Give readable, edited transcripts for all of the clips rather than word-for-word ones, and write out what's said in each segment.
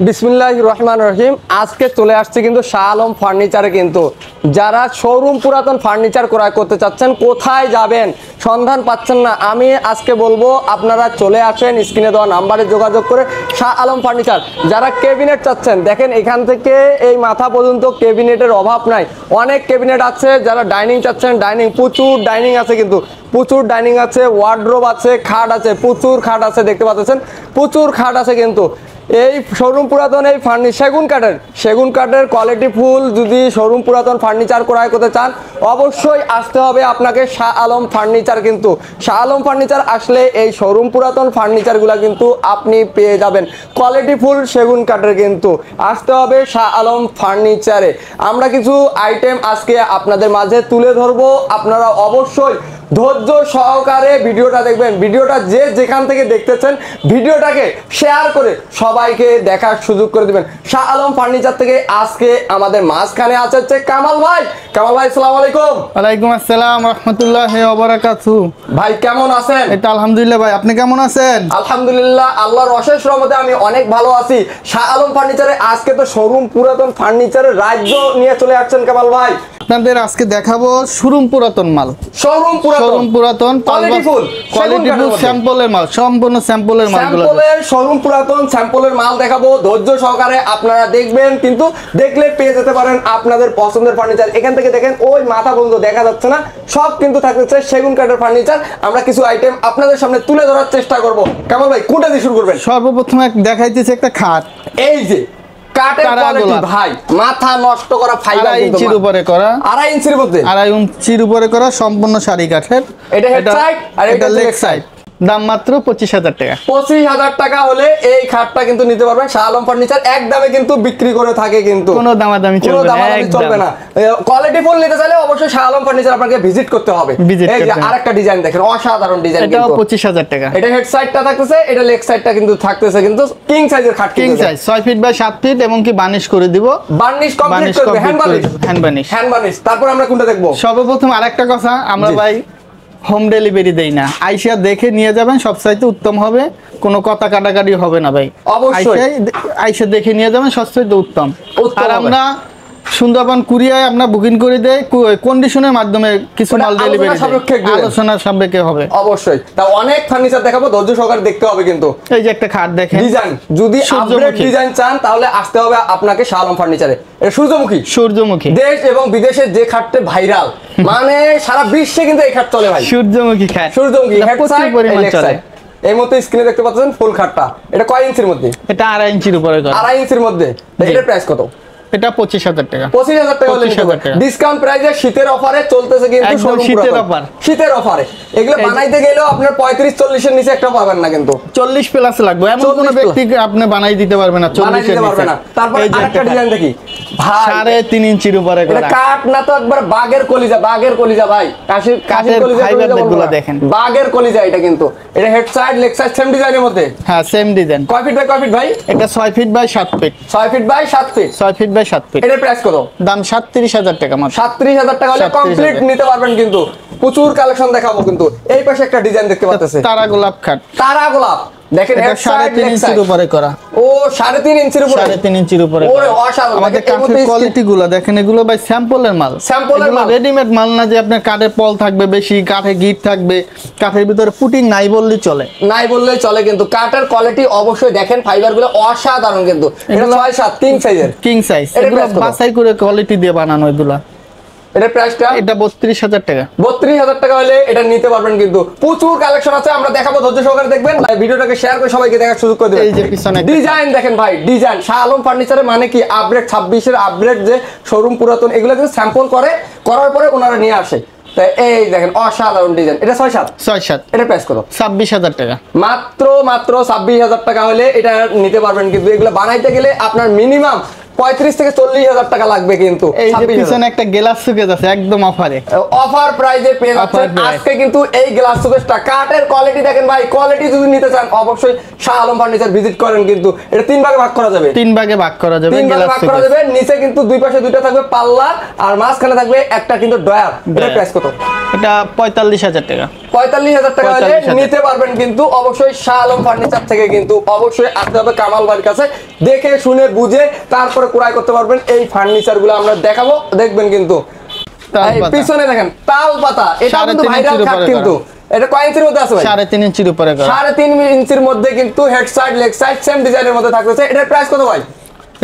বিসমিল্লাহির রহমানির রহিম। আজকে চলে আসছে কিন্তু শাহ আলম ফার্নিচারে। কিন্তু যারা শোরুম পুরাতন ফার্নিচার ক্রয় করতে চাচ্ছেন, কোথায় যাবেন সন্ধান পাচ্ছেন না, আমি আজকে বলবো আপনারা চলে আসেন স্ক্রিনে দেওয়া নাম্বারে যোগাযোগ করে শাহ আলম ফার্নিচার। যারা ক্যাবিনেট চাচ্ছেন, দেখেন এখান থেকে এই মাথা পর্যন্ত ক্যাবিনেটের অভাব নাই, অনেক ক্যাবিনেট আছে। যারা ডাইনিং চাচ্ছেন, ডাইনিং প্রচুর ডাইনিং আছে, কিন্তু প্রচুর ডাইনিং আছে, ওয়ার্ডরোব আছে, খাট আছে, প্রচুর খাট আছে, দেখতে পাচ্ছেন প্রচুর খাট আছে। কিন্তু এই শোরুম পুরাতন এই সেগুন কাঠের কোয়ালিটি ফুল যদি শোরুম পুরাতন ফার্নিচার ক্রয় করতে চান, অবশ্যই আসতে হবে আপনাকে শাহ আলম ফার্নিচার। কিন্তু শাহ আলম ফার্নিচার আসলে এই শোরুম পুরাতন ফার্নিচারগুলো কিন্তু আপনি পেয়ে যাবেন কোয়ালিটি ফুল সেগুন কাঠের। কিন্তু আসতে হবে শাহ আলম ফার্নিচারে। আমরা কিছু আইটেম আজকে আপনাদের মাঝে তুলে ধরবো, আপনারা অবশ্যই ধৈর্য সহকারে ভিডিওটা দেখবেন। ভিডিওটা যে যেখান থেকে দেখতেছেন, ভিডিওটাকে শেয়ার করে সবাইকে দেখার সুযোগ করে দিবেন। শাহ আলম ফার্নিচার থেকে আজকে আমাদের মাঝখানে আছে কামাল ভাই। কামাল ভাই, আসসালামু আলাইকুম। ওয়ালাইকুম আসসালাম রাহমাতুল্লাহি ওয়া বারাকাতুহু। ভাই কেমন আছেন? এটা আলহামদুলিল্লাহ। ভাই আপনি কেমন আছেন? আলহামদুলিল্লাহ, আল্লাহর অশেষ রহমতে আমি অনেক ভালো আছি। শাহ আলম ফার্নিচারে আজকে তো শোরুম পুরাতন ফার্নিচারের রাজ্য নিয়ে চলে আসছেন কামাল ভাই। আপনাদের আজকে দেখাবো শোরুম পুরাতন মাল, শোরুম পুরাতন কোয়ালিটি ফুল স্যাম্পলের মাল, সম্পূর্ণ স্যাম্পলের মালগুলো, শোরুম পুরাতন স্যাম্পলের মাল দেখাবো। ধৈর্য সহকারে আপনারা দেখবেন, কিন্তু দেখলে পেয়ে যেতে পারেন আপনাদের পছন্দের ফার্নিচার। এখান থেকে দেখেন ওই মাথা পর্যন্ত দেখা যাচ্ছে না, সব কিন্তু থাকতেছে সেগুন কাঠের ফার্নিচার। আমরা কিছু আইটেম আপনাদের সামনে তুলে ধরার চেষ্টা করব। কামাল ভাই, কোনটা দিয়ে শুরু করবেন? সর্বপ্রথম দেখাইতেছে একটা খাট। এই যে কাঠের কোয়ালিটি ভাই, মাথা নষ্ট করা ফাইবার, 2.5 ইঞ্চির উপরে করা, 2.5 ইঞ্চির মধ্যে, 2.5 ইঞ্চির উপরে করা, সম্পূর্ণ সারি কাঠের। এটা হেড সাইড আর এটা লেগ সাইড। দাম মাত্র 25,000 টাকা। 25,000 টাকা হলে এই খাটটা কিন্তু নিতে পারবেন। শাহ আলম ফার্নিচার এক দামে কিন্তু বিক্রি করে থাকে, কিন্তু কোনো দামাদামি চলবে না। কোয়ালিটি ফুল নিতে চাইলে অবশ্যই শাহ আলম ফার্নিচার আপনাকে ভিজিট করতে হবে। এই যে আরেকটা ডিজাইন দেখেন, অসাধারণ ডিজাইন, এটাও 25,000 টাকা। এটা হেড সাইডটা থাকতেছে, এটা লেগ সাইডটা কিন্তু থাকতেছে, কিন্তু কিং সাইজের খাট, king size 6 feet by 7 feet, এবং কি বার্নিশ করে দিব। বার্নিশ কমপ্লিট করবে, হ্যান্ড বার্নিশ। তারপর আমরা কোনটা দেখবো? সর্বপ্রথম আরেকটা কথা, আমরা ভাই হোম ডেলিভারি দেই না, আইসা দেখে নিয়ে যাবেন, সবচাইতে উত্তম হবে, কোনো কথা কাটাকাটি হবে না ভাই। অবশ্যই আইসা দেখে নিয়ে যাবেন, সবচাইতে উত্তম। আর আমরা সুন্দরবন কুরিয়ায় আমরা বুকিং করে দেই, কন্ডিশনের মাধ্যমে কিছু মাল ডেলিভারি আলোচনা সাপেক্ষে হবে। অবশ্যই। তা অনেক ফার্নিচার দেখাবো, ধৈর্য সহকারে দেখতে হবে। কিন্তু এই যে একটা খাট দেখেন, ডিজাইন যদি আপডেট ডিজাইন চান, তাহলে আসতে হবে আপনাকে শাহ আলম ফার্নিচারে। এটা সূর্যমুখী দেশ এবং বিদেশে যে খাটটা ভাইরাল, মানে সারা বিশ্বে কিন্তু এই খাট চলে ভাই। সূর্যমুখী খাট, প্রচুর পরিমাণ চলে। এই মতো স্ক্রিনে দেখতে পাচ্ছেন ফুল খাটটা। এটা কয় ইঞ্চির মধ্যে? এটা 2.5 ইঞ্চির উপরে। 2.5 ইঞ্চির মধ্যে। এটার প্রাইস কত? এটা 25,000 টাকা। 25,000 টাকা হলে ডিসকাউন্ট প্রাইসে শীতের অফারে চলতেছে, কিন্তু শীতের অফারে এগুলো বানাইতে গেলেও আপনার 35-40 এর নিচে একটা পাবেন না, কিন্তু 40 প্লাস লাগবে। এমন কোন ব্যক্তি আপনি বানাই দিতে পারবে না 40 এর নিচে। তারপর আরেকটা ডিজাইন দেখি ভাই, 3.5 ইঞ্চির উপরে করা। এটা কাট না তো, একবার বাগের কলিজা ভাই। কাশির কলিজা দেখেন, বাগের কলিজা। এটা কিন্তু এটা head side leg side same ডিজাইনের মধ্যে। হ্যাঁ, সেম ডিজাইন। কয় ফিট ভাই? এটা 6 feet by 7 feet. 6 feet by 7 feet. 6 feet by 7 feet. এটার প্রাইস কত? দাম 37,000 টাকা মাত্র। 37,000 টাকা হলে কমপ্লিট নিতে পারবেন। কিন্তু প্রচুর কালেকশন দেখাবো। কিন্তু এই পাশে একটা ডিজাইন দেখতে পাচ্ছেন, তারা গোলাপ খাট। তারা গোলাপ দেখেন, 3.5 ইঞ্চির উপরে করা। ও 3.5 ইঞ্চির উপরে, 3.5 ইঞ্চির উপরে। ওরে অসাধারণ। আমাদের কাঠের কোয়ালিটি গুলো দেখেন, এগুলো ভাই স্যাম্পলের মাল, রেডিমেড মাল না যে আপনার কাঠের পল থাকবে বেশি, কাঠে গিট থাকবে, কাঠের ভিতরে পুটিং নাই বললেই চলে। কিন্তু কাঠের কোয়ালিটি অবশ্যই দেখেন, ফাইবার গুলো অসাধারণ। কিন্তু এটা 6-7 কিং সাইজ। এগুলো বাছাই করে কোয়ালিটি দিয়ে বানানো। এগুলো এটার প্রাইসটা? এটা 32,000 টাকা। 32,000 টাকা হলে এটা নিতে পারবেন। কিন্তু প্রচুর কালেকশন আছে, আমরা দেখাবো, ধৈর্য সহকারে দেখবেন। ভিডিওটাকে শেয়ার করে সবাইকে দেখার সুযোগ করে দিবেন। এই যে পিছনে ডিজাইন দেখেন ভাই, ডিজাইন শাহ আলম ফার্নিচারে মানে কি আপডেট 26 এর আপডেট যে শোরুম পুরাতন, এগুলো কিন্তু স্যাম্পল করার পরে ওনারা নিয়ে আসে। তাই এই দেখেন অসাধারণ ডিজাইন। এটা 6.7। এটা প্রাইস কত? 26,000 টাকা। মাত্র 26,000 টাকা হলে এটা নিতে পারবেন। কিন্তু এগুলো বানাইতে গেলে আপনার মিনিমাম 35 থেকে 40,000 টাকা লাগবে কিন্তু। এই যে পিছনে একটা গ্লাস শোকেস আছে একদম অফারে, অফার প্রাইসে পেয়ে যাচ্ছেন আজকে কিন্তু এই গ্লাস শোকেসটা। কাঠের কোয়ালিটি দেখেন ভাই, কোয়ালিটি যদি নিতে চান অবশ্যই শাহ আলম ফার্নিচার ভিজিট করেন। কিন্তু এটা 3 ভাগে ভাগ করা যাবে, 3 ভাগে ভাগ করা যাবে, 3 ভাগে ভাগ করা যাবে। নিচে কিন্তু দুই পাশে দুইটা থাকবে পাল্লা, আর মাঝখানে থাকবে একটা কিন্তু ডয়ার। এটা প্রাইস কত? এটা 45,000 টাকা। 45,000 টাকা হলে নিতে পারবেন কিন্তু অবশ্যই শাহ আলম ফার্নিচার থেকে। কিন্তু অবশ্যই আসতে হবে কামাল ভাইয়ের কাছে, দেখে শুনে বুঝে তারপরে ক্রয় করতে পারবেন। এই ফার্নিচারগুলো আমরা দেখাবো, দেখবেন কিন্তু। পিছনে দেখেন তাল পাতা, এটা কিন্তু ভাইরাল কাট কিন্তু। এটা কয় ইঞ্চির মধ্যে আছে ভাই? 3.5 ইঞ্চির উপরে করা। 3.5 ইঞ্চির মধ্যে কিন্তু head side leg side same ডিজাইনের মধ্যে থাকতেছে। এটার প্রাইস কত ভাই?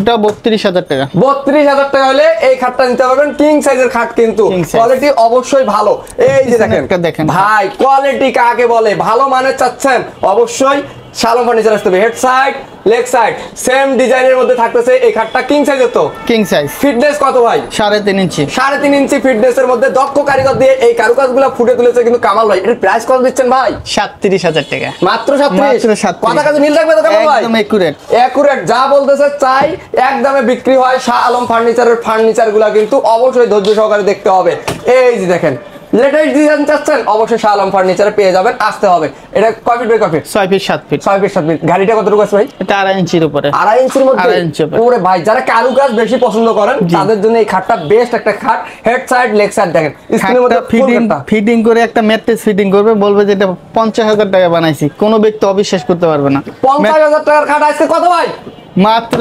এটা 32,000 টাকা। 32,000 টাকা হলে এই খাটটা নিতে পারবেন। কিং সাইজের খাট কিন্তু, কোয়ালিটি অবশ্যই ভালো। এই যে দেখেন ভাই, কোয়ালিটি কাকে বলে, ভালো মানের চাচ্ছেন অবশ্যই শাহ আলম ফার্নিচার আসতে হবে। Head side leg side same ডিজাইনের মধ্যে থাকতেছে এই খাটটা। কিং সাইজের তো, কিং সাইজ। ফিটনেস কত ভাই? 3.5 ইঞ্চি। 3.5 ইঞ্চি ফিটনেসের মধ্যে দক্ষ কারিগর দিয়ে এই কারুকাজগুলো ফুটে তুলেছে কিন্তু কামাল ভাই। এর প্রাইস কত দিচ্ছেন ভাই? 37,000 টাকা। মাত্র 37। কথা কাজে মিল রাখবে তো কামাল ভাই? একদম একুরেট, একুরেট যা বলতেছে চাই একদমে বিক্রি হয়। শাহ আলম ফার্নিচারের ফার্নিচারগুলো কিন্তু অবশ্যই ধৈর্য সহকারে দেখতে হবে। এই যে দেখেন লেটেস্ট ডিজাইন চাচ্ছেন অবশ্যই শাহ আলম ফার্নিচারে পেয়ে যাবেন, আসতে হবে। এটা কয় ফিট বাই কয় feet? 6 feet 7 feet. 6 feet 7 feet. গাড়িটা কতটুকু আছে ভাই? এটা 2.5 ইঞ্চির উপরে। 2.5 ইঞ্চির মধ্যে? 2.5 ইঞ্চি উপরে। ওরে ভাই, যারা কারুকাজ বেশি পছন্দ করেন তাদের জন্য এই খাটটা বেস্ট একটা খাট। হেড সাইড লেগ সাইড দেখেন স্ক্রিনের মধ্যে ফিটিং করে একটা ম্যাট্রেস ফিটিং করবে, বলবে যে এটা 50,000 টাকা বানাইছি, কোনো ব্যক্তি অবিশ্বাস করতে পারবে না। 50,000 টাকার খাট আজকে কত ভাই? মাত্র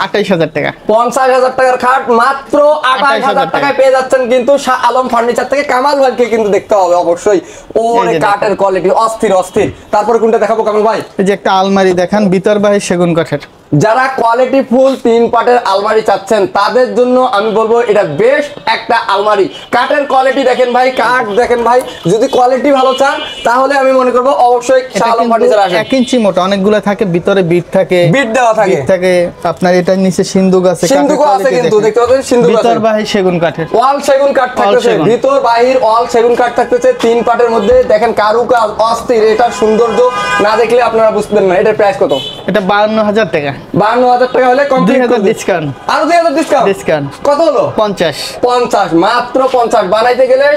28,000 টাকা। 50,000 টাকার খাট মাত্র 28,000 টাকায় পেয়ে যাচ্ছেন কিন্তু শাহ আলম ফার্নিচার থেকে। কামাল ভাইকে কিন্তু দেখতে হবে অবশ্যই, ওরে কাঠের কোয়ালিটি অস্থির অস্থির। তারপরে কোনটা দেখাবো কামাল ভাই? এই যে একটা আলমারি দেখেন, ভিতর বাহির সেগুন কাঠের। যারা কোয়ালিটি ফুল 3 পাটের আলমারি চাচ্ছেন তাদের জন্য আমি বলবো এটা বেস্ট একটা আলমারি। কাঠের কোয়ালিটি দেখেন ভাই, কাঠ দেখেন ভাই, যদি কোয়ালিটি ভালো চান তাহলে আমি মনে করবো অবশ্যই শাহ আলম ফার্নিচার আসেন। 1 ইঞ্চি মোটা, অনেকগুলো থাকে, ভিতরে বিট থাকে, বিট দেওয়া থাকে আপনার এটার নিচে সিন্দুক আছে, সিন্দুক আছে কিন্তু দেখতে পাচ্ছেন সিন্দুক আছে। ভিতর বাহির সেগুন কাঠের, ওয়াল সেগুন কাঠ থাকতেছে, ভিতর বাহির ওয়াল সেগুন কাঠ থাকতেছে। 3 পাটের মধ্যে দেখেন কারুকাজ অস্থির। এটা সৌন্দর্য না দেখলে আপনারা বুঝবেন না। এটার প্রাইস কত? এটা 52,000 টাকা। 52,000 টাকা হলে কমপ্লিট 2,000 ডিসকাউন্ট। আরো 2,000 ডিসকাউন্ট কত হলো? 50 মাত্র 50। বানাইতে গেলে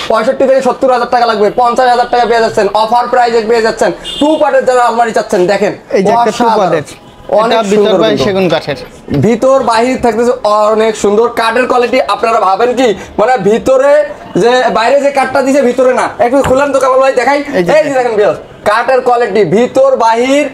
65 থেকে 70,000 টাকা লাগবে, 50,000 টাকা পেয়ে যাচ্ছেন। অফার প্রাইসে পেয়ে যাচ্ছেন। 2 পাটের যারা আলমারি চাচ্ছেন দেখেন এই যে একটা 2 পাটের, অনেক ভিতর বাহির সেগুন কাঠের, ভিতর বাহির থাকতেছে অনেক সুন্দর। কাঠের কোয়ালিটি আপনারা ভাবেন কি মানে ভিতরে যে বাইরে যে কাঠটা দিছে ভিতরে না, একটু খুলেন তো কামাল ভাই দেখাই। এই যে দেখেন কাঠের কোয়ালিটি ভিতর বাহির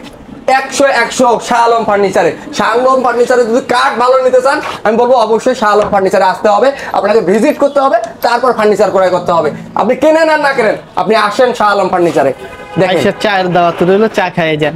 100 শাহ আলম ফার্নিচারে। শাহ আলম ফার্নিচারে যদি কাঠ ভালো নিতে চান আমি বলবো অবশ্যই শাহ আলম ফার্নিচারে আসতে হবে। আপনাকে ভিজিট করতে হবে, তারপর ফার্নিচার ক্রয় করতে হবে। আপনি কেনেন আর না কেনেন, আপনি আসেন শাহ আলম ফার্নিচারে। দেখেন চায়ের দাওয়াত রইলো, চা খাইয়ে যান,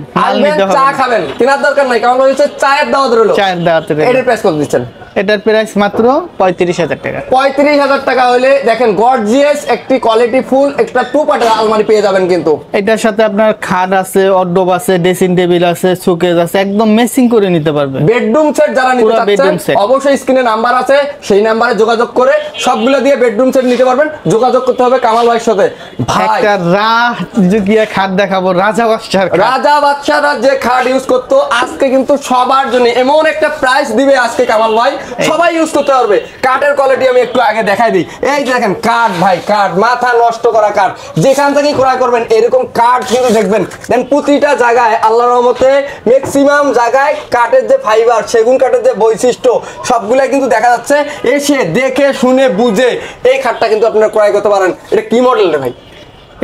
চা খাবেন, কেনার দরকার নাই, কারণ হচ্ছে চায়ের দাওয়াত রইলো। চায়ের দাওয়াত রইলো। এটার প্রাইস কত দিচ্ছেন? এটার প্রাইস মাত্র 35,000 টাকা। 35,000 টাকা হলে দেখেন গর্জিয়াস একটি কোয়ালিটি ফুল একটা 2 পাটের আলমারি পেয়ে যাবেন কিন্তু। এটার সাথে আপনার খাট আছে, অর্ডব আছে, ড্রেসিং টেবিল আছে, শোকেস আছে, একদম ম্যাচিং করে নিতে পারবে। বেডরুম সেট যারা নিতে চাচ্ছেন অবশ্যই স্ক্রিনে নাম্বার আছে, সেই নাম্বারে যোগাযোগ করে সবগুলো দিয়ে বেডরুম সেট নিতে পারবেন। যোগাযোগ করতে হবে কামাল ভাইয়ের সাথে। ভাই একটা রাজকীয় খাট দেখাবো, রাজা বাদশাহরা যে খাট ইউজ করতো আজকে কিন্তু সবার জন্য এমন একটা প্রাইস দিবে আজকে কামাল ভাই, সবাই ইউজ করতে পারবে। কাঠের কোয়ালিটি আমি একটু আগে দেখাই দিই। এই যে দেখেন কাঠ ভাই, কাঠ মাথা নষ্ট করা কাঠ, যেখান থেকে ক্রয় করবেন এরকম কাঠ কিন্তু দেখবেন। দেন প্রতিটা জায়গায় আল্লাহর রহমতে ম্যাক্সিমাম জায়গায় কাঠের যে ফাইবার, সেগুন কাঠের যে বৈশিষ্ট্য সবগুলাই কিন্তু দেখা যাচ্ছে। এসে দেখে শুনে বুঝে এই খাটটা কিন্তু আপনারা ক্রয় করতে পারেন। এটা কি মডেল রে ভাই?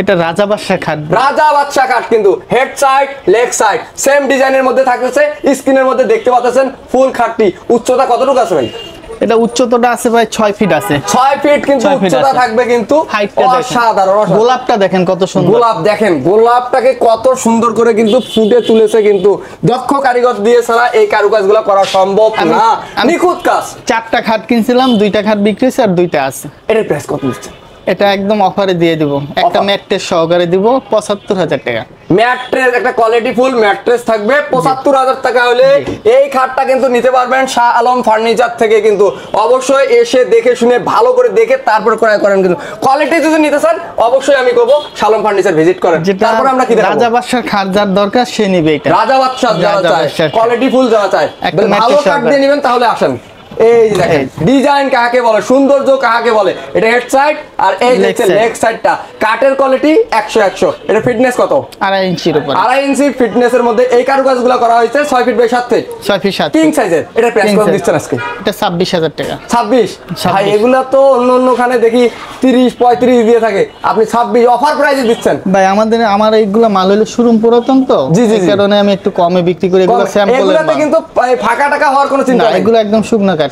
এটা রাজা বাদশাহ খাট। রাজা বাদশাহ খাট কিন্তু head side leg side same ডিজাইনের মধ্যে থাকতেছে। স্ক্রিনের মধ্যে দেখতে পাচ্ছেন ফুল খাটটি। উচ্চতা কতটুকু আছে ভাই? এটা উচ্চতাটা আছে ভাই 6 ফিট আছে। 6 ফিট কিন্তু উচ্চতা থাকবে কিন্তু। অসাধারণ। গোলাপটা দেখেন কত সুন্দর। গোলাপ দেখেন, গোলাপটাকে কত সুন্দর করে কিন্তু ফুটে তুলেছে কিন্তু। দক্ষ কারিগর দিয়ে ছাড়া এই কারুকাজগুলো করা সম্ভব না। নিখুঁত কাজ। 4টা খাট কিনছিলাম, 2টা খাট বিক্রি হয়েছে আর 2টা আছে। এর প্রাইস কত নিচ্ছে? এটা একদম অফারে দিয়ে দিব, একটা ম্যাট্রেস সহকারে দিব ৭৫,০০০ টাকা। ম্যাট্রেস, একটা কোয়ালিটি ফুল ম্যাট্রেস থাকবে ৭৫,০০০ টাকা হলে এই খাটটা কিন্তু নিতে পারবেন শাহ আলম ফার্নিচার থেকে। কিন্তু অবশ্যই এসে দেখে শুনে ভালো করে দেখে তারপর ক্রয় করেন। কিন্তু কোয়ালিটি যদি নিতে চান অবশ্যই আমি করব শাহ আলম ফার্নিচার ভিজিট করেন। তারপর আমরা কি দেখাবো? রাজা বাদশার খাট যার দরকার সে নিবে এটা। রাজা বাদশার যারা চায়, কোয়ালিটি ফুল যারা চায়, ভালো কাঠ দিয়ে নেবেন তাহলে আসেন। এই দেখেন ডিজাইন কাকে বলে, সৌন্দর্য কাকে বলে। এটা হেড সাইড আর এই দেখছেন লেগ সাইডটা, কাঠের কোয়ালিটি 100 এটা ফিটনেস কত? 2.5 ইঞ্চির উপর, 2.5 ইঞ্চি ফিটনেসের মধ্যে এই কারুকাজগুলো করা হয়েছে 6 feet by 7 feet, 6 feet 7 king সাইজের। এটা প্রাইস কত দিচ্ছেন আজকে? এটা 26,০০০ টাকা। 26? ভাই এগুলা তো অন্য খানে দেখি 30 35 দিয়ে থাকে, আপনি 26 অফার প্রাইসে দিচ্ছেন। ভাই আমার এইগুলো মাল হলো শোরুম পুরাতন তো, এই কারণে আমি একটু কমে বিক্রি করি। এগুলো স্যাম্পল, এগুলাতে কিন্তু ফাঁকা টাকা হওয়ার কোনো চিন্তা নেই, এগুলো একদম শুকনা কাঠ।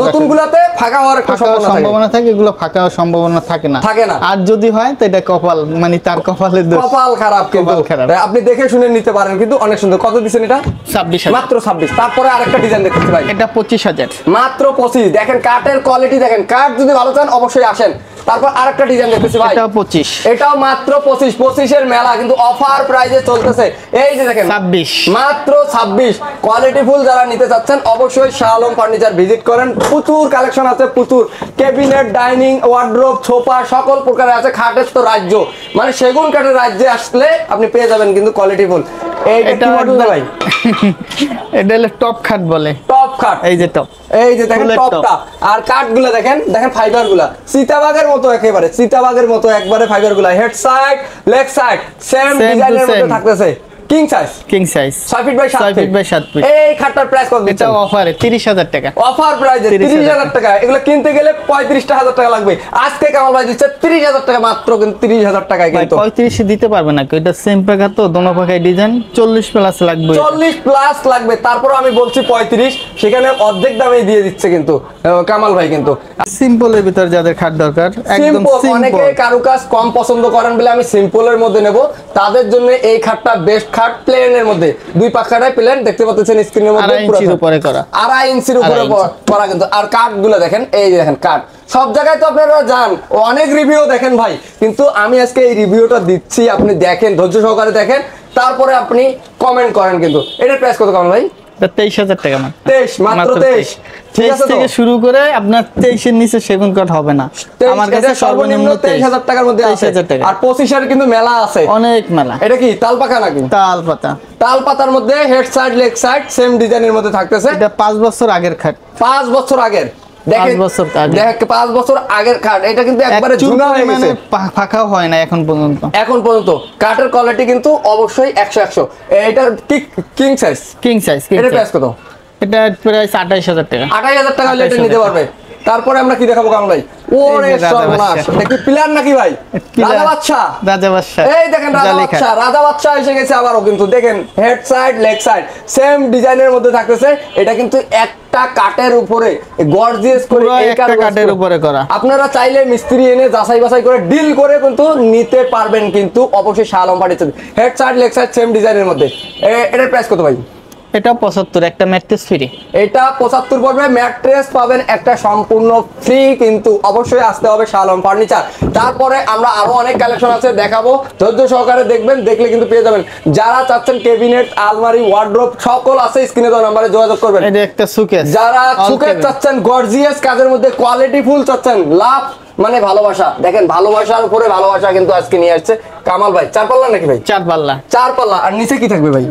নতুন গুলাতে ফাঁকা হওয়ার একটা সম্ভাবনা থাকে, এগুলো ফাঁকা হওয়ার সম্ভাবনা থাকে না। আর যদি হয় তো এটা কপাল, মানে তার কপালের দোষ, কপাল খারাপ। কিন্তু আপনি দেখে শুনে নিতে পারেন। কিন্তু অনেক সুন্দর। কত দিবেন এটা? 26,০০০, মাত্র 26। তারপরে আরেকটা ডিজাইন দেখতেছি ভাই, এটা 25,০০০, মাত্র 25। দেখেন কাঠের কোয়ালিটি দেখেন, কাঠ যদি ভালো চান অবশ্যই আসেন। তারপর আরেকটা ডিজাইন দেখতেছি ভাই, এটাও 25, এটাও মাত্র 25 এর মেলা কিন্তু অফার প্রাইসে চলতেছে। এই যে দেখেন 26, মাত্র 26। কোয়ালিটি ফুল যারা নিতে চাচ্ছেন অবশ্যই শাহ আলম ফার্নিচার ভিজিট করেন। প্রচুর কালেকশন আছে, প্রচুর ক্যাবিনেট, ডাইনিং, ওয়ার্ড্রোব, সোফা সকল প্রকারের আছে। খাটের তো রাজ্য, মানে সেগুন কাঠের রাজ্যে আসলে আপনি পেয়ে যাবেন কিন্তু কোয়ালিটি ফুল। এইটা কি মডেল ভাই? এটা হলো টপ খাট বলে, টপ খাট। এই যে টপ, এই যে দেখেন টপটা। আর কাঠগুলো দেখেন, দেখেন ফাইবারগুলো চিতাবাগের মতো, একেবারে চিতাবাগের মতো একবারে ফাইবারগুলো। Head side leg side same ডিজাইনের মধ্যে থাকতেছে। King size, 6 feet by 7 feet. এই খাটটার প্রাইস কত দিচ্ছেন? এটা অফারে 30,০০০ টাকা। অফার প্রাইসে 30,০০০ টাকা। এগুলো কিনতে গেলে 35,000 টাকা লাগবে। আজকে কামাল ভাই দিচ্ছে 30,000 টাকা মাত্র। কিন্তু 30,000 টাকায় কিন্তু 35 দিতে পারবে না, এটা সেম পাকা তো, দোনো পাকায় ডিজাইন 40 প্লাস লাগবে, 40 প্লাস লাগবে। তারপর আমি বলছি 35, সেখানে অর্ধেক দামে দিয়ে দিচ্ছে কিন্তু কামাল ভাই। কিন্তু সিম্পলের ভিতর যাদের খাট দরকার, একদম সিম্পল, অনেকে কারুকাজ কম পছন্দ করেন বলে আমি সিম্পলের মধ্যে নেব, তাদের জন্য এই খাটটা বেস্ট খাট। প্লেনের মধ্যে দুই পাখাটাই প্লেন, দেখতে পাচ্ছেন স্ক্রিনের মধ্যে, 2.5 ইঞ্চির উপরে করা, 2.5 ইঞ্চির উপরে করা কিন্তু। আর কাঠগুলো দেখেন, এই যে দেখেন কাঠ সব জায়গায় তো আপনারা যান, অনেক রিভিউ দেখেন ভাই, কিন্তু আমি আজকে এই রিভিউটা দিচ্ছি, আপনি দেখেন, ধৈর্য সহকারে দেখেন, তারপরে আপনি কমেন্ট করেন। কিন্তু এটার প্রাইস কত কেমন ভাই? 23,000 টাকা। 23, মাত্র 23। ঠিক আছে, থেকে শুরু করে আপনার 23 এর নিচে সেগুন কাঠ হবে না আমার কাছে। সর্বনিম্ন 23,000 টাকার মধ্যে আছে। আর 25 এর কিন্তু মেলা আছে, অনেক মেলা। এটা কি তালপাকা নাকি? তালপাতা, তালপাতার মধ্যে head side leg side same ডিজাইনের মধ্যে থাকতেছে। এটা 5 বছর আগের খাট, 5 বছর আগের। দেখেন 5 বছর আগের কাঠ। এটা কিন্তু একবারে ঝুনা হয়ে গেছে, ফাঁকাও হয় না এখন পর্যন্ত। কাঠের কোয়ালিটি কিন্তু অবশ্যই 100। এটা কিং সাইজ, এটা প্রাইস কত? এটা প্রাইস 28,000 টাকা। 28,000 টাকা হলে এটা নিতে পারবে। তারপরে আমরা কি দেখাবো কামল ভাই? ওরে সর্বনাশ, এটা কি পিলার নাকি ভাই? রাজা বাদশা, এই দেখেন রাজা বাদশা এসে গেছে আবারও। কিন্তু দেখেন head side leg side same ডিজাইনের মধ্যে থাকতেছে। এটা কিন্তু একটা কাঠের উপরে গর্জিয়াস করে, একটা কাঠের উপরে করা। আপনারা চাইলে মিস্ত্রি এনে যাচাই বাছাই করে ডিল করে কিন্তু নিতে পারবেন। কিন্তু অবশ্যই Shah Alam furniture, head side leg side same ডিজাইনের মধ্যে। এটার প্রাইস কত ভাই? এটা 75, একটা ম্যাট্রেস ফ্রি। এটা 75 পড়বে, ম্যাট্রেস পাবেন একটা সম্পূর্ণ ফ্রি। কিন্তু অবশ্যই আসতে হবে শাহ আলম ফার্নিচার। তারপরে আমরা আরো অনেক কালেকশন আছে দেখাবো, ধৈর্য সহকারে দেখবেন, দেখলে কিন্তু পেয়ে যাবেন। যারা চাচ্ছেন ক্যাবিনেট, আলমারি, ওয়ার্ড্রোব সকল আছে, স্ক্রিনে দেওয়া নম্বরে যোগাযোগ করবেন। এটা একটা সুকেস, যারা সুকেস চাচ্ছেন, গর্জিয়াস কাজের মধ্যে কোয়ালিটি ফুল চাচ্ছেন, লাভ মানে ভালোবাসা। দেখেন ভালোবাসার উপরে ভালোবাসা কিন্তু আজকে নিয়ে আসছে কামাল ভাই। 4 পাল্লা নাকি ভাই? 4 পাল্লা। 4 পাল্লা। আর নিচে কি থাকবে ভাই?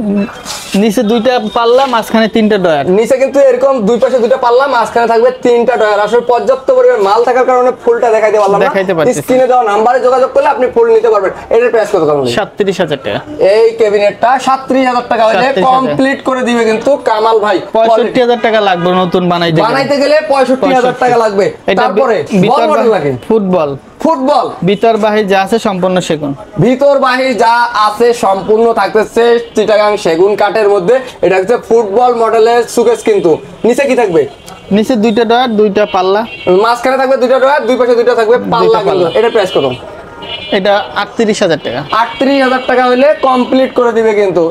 নিচে 2টা পাল্লা, মাঝখানে 3টা ডয়ার। নিচে কিন্তু এরকম দুই পাশে 2টা পাল্লা, মাঝখানে থাকবে 3টা ডয়ার। আসলে পর্যাপ্ত পরিমাণ মাল থাকার কারণে ফুলটা দেখাইতে পারলাম না। স্ক্রিনে দেওয়া নাম্বারে যোগাযোগ করলে আপনি ফুল নিতে পারবেন। এটার প্রাইস কত কামাল? 37,000 টাকা। এই ক্যাবিনেটটা 37,000 টাকা হলে কমপ্লিট করে দিবে কিন্তু কামাল ভাই। 65,000 টাকা লাগবে নতুন বানাইতে গেলে 65,000 টাকা লাগবে। তারপরে বল মডেল লাগে, ফুটবল ভিতর বাহির যা আছে সম্পূর্ণ সেগুন, ভিতর বাহির যা আছে সম্পূর্ণ থাকতেছে চিটাগাং সেগুন কাঠের মধ্যে। এটা হচ্ছে ফুটবল মডেলের সুকেস। কিন্তু নিচে কি থাকবে? নিচে 2টা ডয়ার, 2টা পাল্লা, মাঝখানে থাকবে 2টা ডয়ার, দুই পাশে 2টা থাকবে পাল্লা। এটা প্রাইস কত? এটা 38,000 টাকা। 38,000 টাকা হলে কমপ্লিট করে দিবে কিন্তু।